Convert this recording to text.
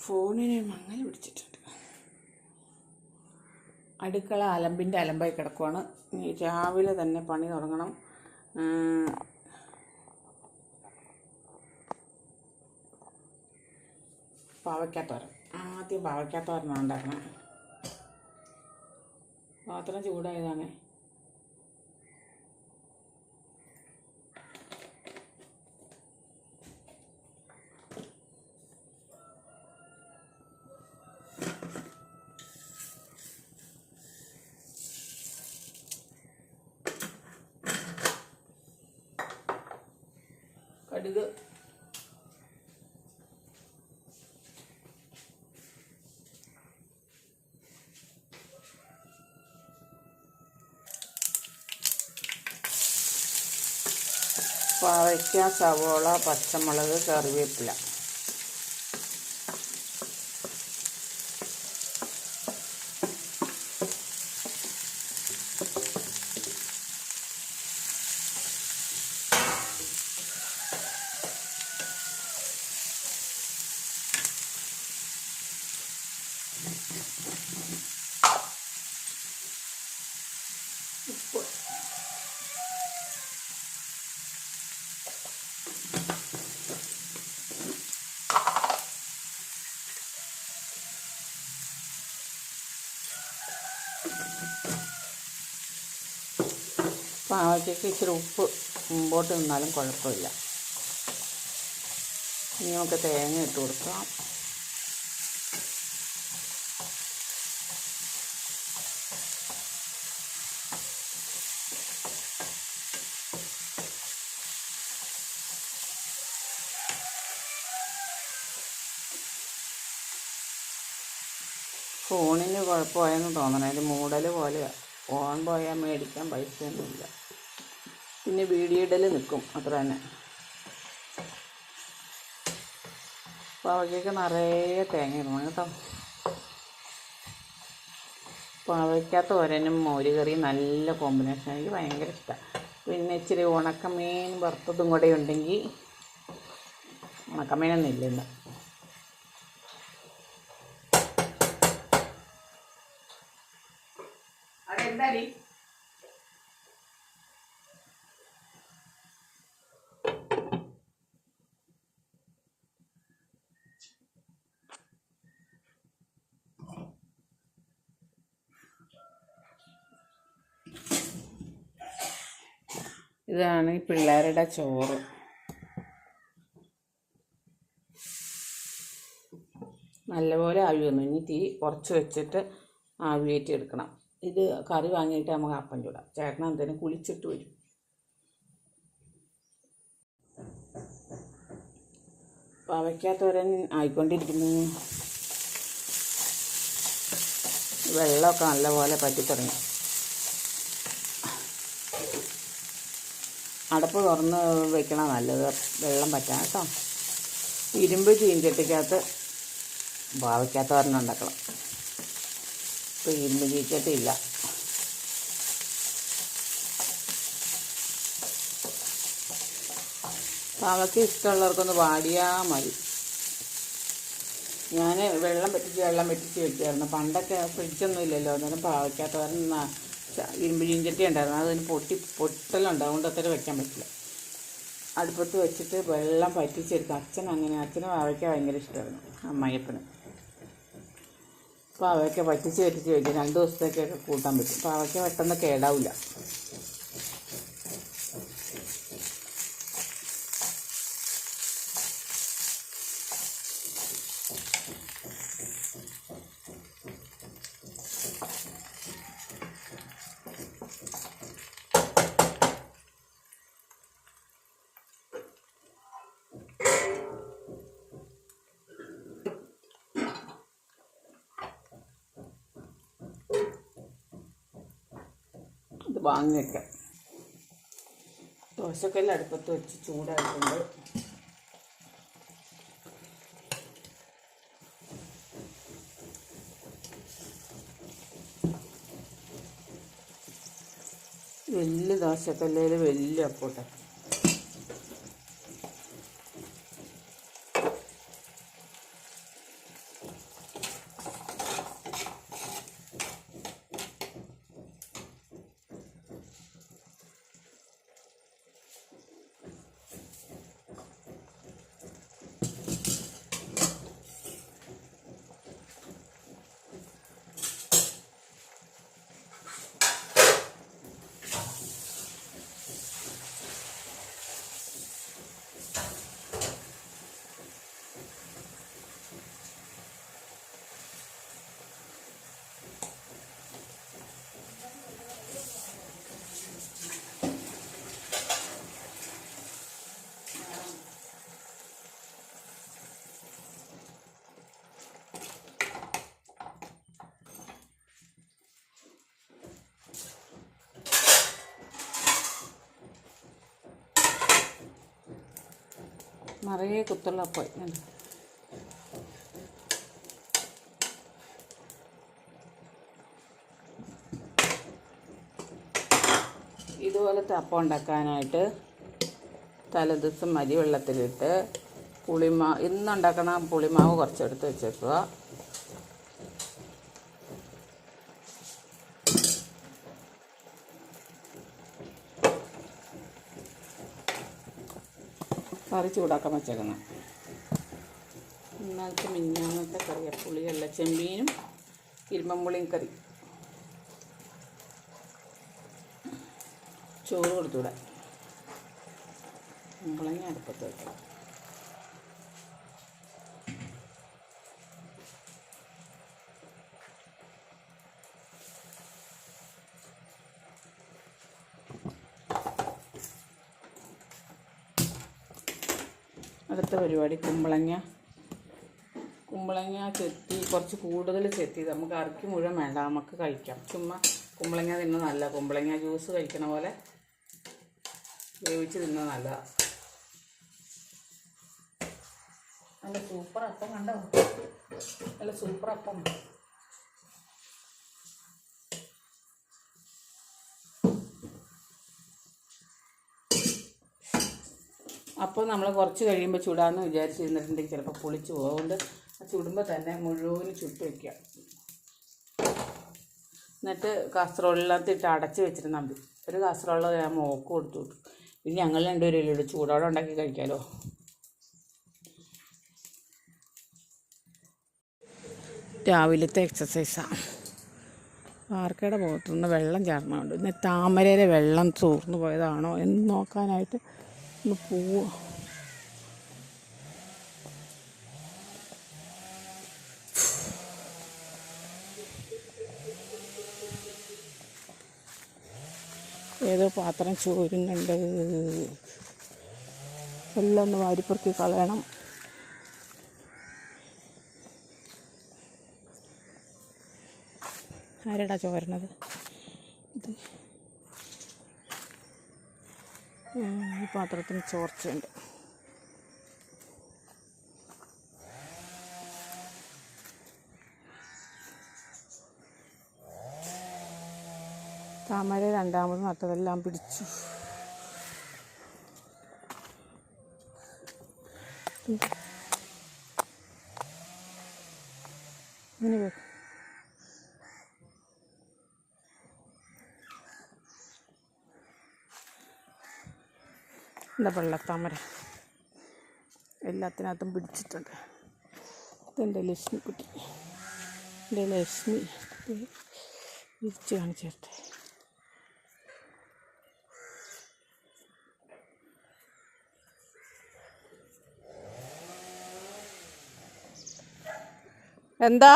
ഫോണിന് മങ്ങൽ പിടിച്ചിട്ടുണ്ട്. അടുക്കള അലമ്പിൻ്റെ അലമ്പായി കിടക്കുവാണ്. രാവിലെ തന്നെ പണി തുടങ്ങണം. പാവയ്ക്കാത്തോരൻ, ആദ്യം പാവയ്ക്കാത്തോരനാണ് ഉണ്ടാക്കണം. പാത്രം ചൂടായതാണ്. കടുക്, പാവയ്ക്ക, സവോള, പച്ചമുളക്, കറിവേപ്പില. ഉപ്പ്, പാവയ്ക്കൊക്കെ ഇച്ചിരി ഉപ്പ് മുമ്പോട്ട് നിന്നാലും കുഴപ്പമില്ല. ഇനി നമുക്ക് തേങ്ങ ഇട്ട് കൊടുക്കാം. ഫോണിന് കുഴപ്പമായെന്ന് തോന്നണം. അതിൽ മൂടൽ പോലെയാണ്. ഫോൺ പോയാൽ മേടിക്കാൻ പൈസയൊന്നുമില്ല. പിന്നെ വീഡിയോ ഇടൽ നിൽക്കും, അത്ര തന്നെ. പാവയ്ക്കൊക്കെ നിറയെ തേങ്ങ ഇടണം കേട്ടോ. പാവയ്ക്കാത്തോരനും മോരുകറിയും നല്ല കോമ്പിനേഷൻ. എനിക്ക് ഭയങ്കര ഇഷ്ടമാണ്. പിന്നെ ഇച്ചിരി ഉണക്കമീൻ വറുത്തതും കൂടെ ഉണ്ടെങ്കിൽ, ഉണക്കമീനൊന്നും ഇല്ല. അതെന്താടി ഇതാണ് ഈ പിള്ളേരുടെ ചോറ്. നല്ലപോലെ ആവി വന്നു. ഇനി തീ കുറച്ച് വെച്ചിട്ട് ആവിയേറ്റി എടുക്കണം. ഇത് കറി വാങ്ങിയിട്ട് നമുക്ക് അപ്പം ചൂടാം. ചേട്ടൻ എന്തെങ്കിലും കുളിച്ചിട്ട് വരും. പാവയ്ക്കാത്തോരൻ ആയിക്കൊണ്ടിരിക്കുന്നു. വെള്ളമൊക്കെ നല്ലപോലെ പറ്റിത്തുടങ്ങി. അടപ്പ് തുറന്ന് വെക്കണം, നല്ലത് വെള്ളം പറ്റാൻ കേട്ടോ. ഇരുമ്പ് ചീഞ്ചട്ടിക്കകത്ത് പാവയ്ക്കാത്തോരൻ ഉണ്ടാക്കണം. ഇപ്പോൾ ഇരുമ്പ് ചീഞ്ചട്ടിയില്ല. പാവയ്ക്ക ഇഷ്ടമുള്ളവർക്കൊന്ന് വാടിയാൽ മതി. ഞാൻ വെള്ളം പറ്റിച്ച് വെക്കുമായിരുന്നു. പണ്ടൊക്കെ ഫ്രിഡ്ജൊന്നും ഇല്ലല്ലോ. അന്നേരം പാവയ്ക്കാത്തോരൻ ഇരുമ്പ് ചീഞ്ചട്ടി ഉണ്ടായിരുന്നു. അതിന് പൊട്ടലുണ്ട്. അതുകൊണ്ട് അത്ര വെക്കാൻ പറ്റില്ല. അടുപ്പത്ത് വെച്ചിട്ട് വെള്ളം പറ്റിച്ചെടുക്കും. അച്ഛന് പാവയ്ക്ക ഭയങ്കര ഇഷ്ടമായിരുന്നു. അമ്മായിയപ്പന് പാവയ്ക്ക പറ്റിച്ച് വെക്കും. 2 ദിവസത്തേക്കൊക്കെ കൂട്ടാൻ പറ്റും. പാവയ്ക്ക പെട്ടെന്ന് കേടാവില്ല. ഇത് വാങ്ങി വയ്ക്കാം. ദോശക്കല്ല് അടുപ്പത്ത് വെച്ച് ചൂടായിട്ടുണ്ട്. വലിയ ദോശക്കല്ലിൽ വലിയ അപ്പോട്ടെ. നിറയെ കുത്തുള്ള അപ്പം. ഇതുപോലത്തെ അപ്പം ഉണ്ടാക്കാനായിട്ട് തലേദിവസം അരി വെള്ളത്തിലിട്ട് ഇന്നുണ്ടാക്കണ പുളിമാവ് കുറച്ചെടുത്ത് വെച്ചേക്കുക. കറി ചൂടാക്കാൻ വെച്ചേക്കണം. ഇന്നലത്തെ മിഞ്ഞാന്നത്തെ കറിയാണ്, പുളിയല്ല, ചെമ്മീനും ഇരുമ്പമ്പുളിയും കറി. ചോറ് കൊടുത്തൂടെ, കുമ്പളങ്ങ അടുപ്പത്ത് വെക്കണം. അടുത്ത പരിപാടി കുമ്പളങ്ങ ചെത്തി, കുറച്ച് കൂടുതൽ ചെത്തി. നമുക്ക് അരക്ക് മുഴുവൻ വേണ്ട, നമുക്ക് കഴിക്കാം. ചുമ്മാ കുമ്പളങ്ങ തിന്ന നല്ല, കുമ്പളങ്ങ ജ്യൂസ് കഴിക്കണ പോലെ വേവിച്ച് തിന്ന നല്ലതാണ്. നല്ല സൂപ്പർ അപ്പം കണ്ടോ, നല്ല സൂപ്പർ അപ്പം. അപ്പോൾ നമ്മൾ കുറച്ച് കഴിയുമ്പോൾ ചുടാമെന്ന് വിചാരിച്ചിരുന്നിട്ടുണ്ടെങ്കിൽ ചിലപ്പോൾ പൊളിച്ച് പോകും. അതുകൊണ്ട് ചുടുമ്പോൾ തന്നെ മുഴുവനും ചുട്ട് വയ്ക്കുക. എന്നിട്ട് കാസറോളിനകത്തിട്ട് അടച്ച് വെച്ചിരുന്നാൽ മതി. ഒരു കാസറോള് ഞാൻ മോക്ക് കൊടുത്തു വിട്ടു. പിന്നെ ഞങ്ങൾ രണ്ടുപേരും ചൂടോടെ ഉണ്ടാക്കി കഴിക്കാമല്ലോ. രാവിലത്തെ എക്സസൈസാണ്. പാർക്കയുടെ മുഖത്തുനിന്ന് വെള്ളം ചാർന്നുണ്ട്. ഇന്ന് താമരയിലെ വെള്ളം ചോർന്നു പോയതാണോ എന്ന് നോക്കാനായിട്ട് ഒന്ന് പോവുക. ഏതോ പാത്രം ചോരുന്നുണ്ട്, എല്ലാം ഒന്ന് വാരിപ്പുറക്കി കളയണം. ആരെടാ ചോരണത്? ഇത് ഈ പാത്രത്തിന് ചോർച്ചയുണ്ട്. താമര രണ്ടാമത് നട്ടതെല്ലാം പിടിച്ചു. ഇങ്ങനെ വെക്കും. എന്താ വെള്ളത്താമര എല്ലാത്തിനകത്തും പിടിച്ചിട്ടുണ്ട്. ഇതെൻ്റെ ലക്ഷ്മിക്കുട്ടി, എൻ്റെ ലക്ഷ്മി വിരിച്ച് കാണിച്ചേർത്തെ. എന്താ